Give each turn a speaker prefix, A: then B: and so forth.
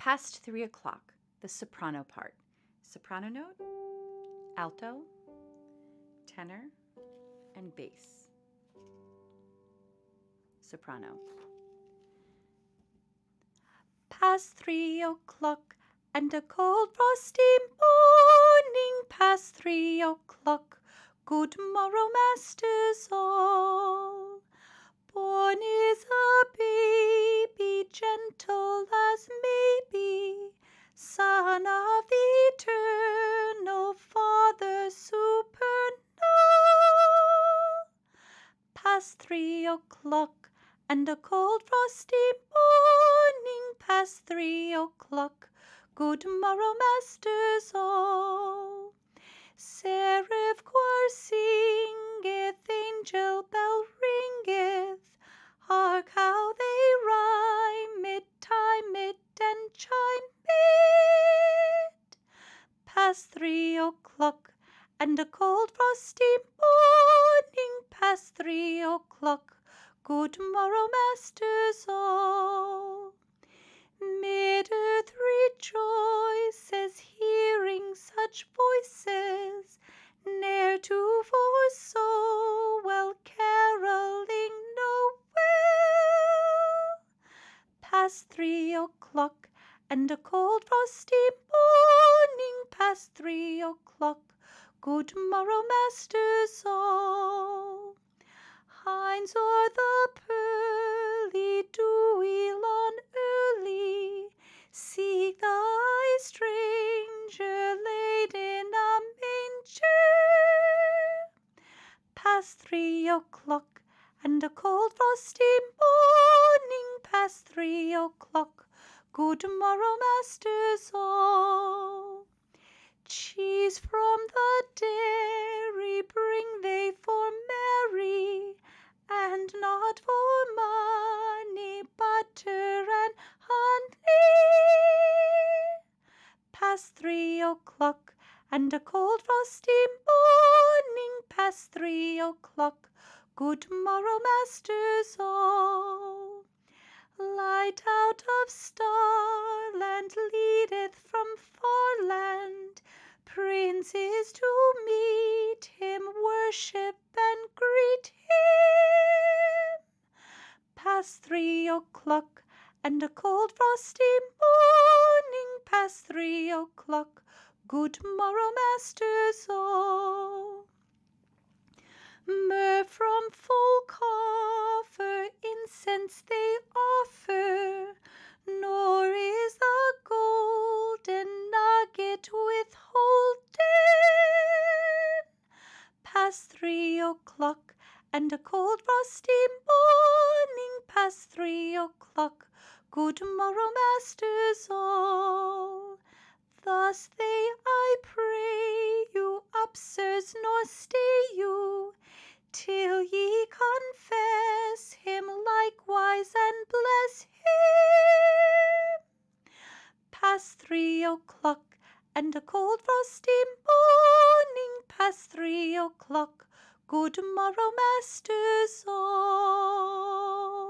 A: Past 3 o'clock, the soprano part. Soprano note, alto, tenor, and bass. Soprano. Past 3 o'clock, and a cold frosty morning. Past 3 o'clock, good morrow, masters all. Born is a baby, gentle as may be, Son of the eternal Father supernal. Past 3 o'clock, and a cold frosty morning. Past 3 o'clock, good morrow, masters all. Seraph choir singeth, angel bell ringeth, hark how they rhyme it, time it, and chime it. Past 3 o'clock, and a cold frosty morning. Past 3 o'clock, good morrow, masters all. Mid-earth rejoices, hearing such voices, ne'er tofore so well caroling Noel. Past 3 o'clock, and a cold frosty morning. Past 3 o'clock, good morrow, masters all. Hinds o'er the pearly, dewy lawn early, seek thy stranger laid in a manger. Past 3 o'clock, and a cold frosty morning. Past 3 o'clock, good morrow, masters all. Cheese from the dairy bring they for Mary, and not for money, butter and honey. Past 3 o'clock, and a cold frosty morning. Past 3 o'clock, good morrow, masters all. Light out of starland leadeth from far land, princes to meet him, worship and greet him. Past 3 o'clock, and a cold frosty morning. Past 3 o'clock, good morrow, masters all. Myrrh from full coffer, incense they offer, nor is the golden nugget withholden. Past 3 o'clock, and a cold frosty morning. Past 3 o'clock, good morrow, masters all. Thus they, I pray you, upsirs, nor stay you, till ye confess him likewise and bless him. Past 3 o'clock, and a cold frosty morning. Past 3 o'clock, good morrow, masters all.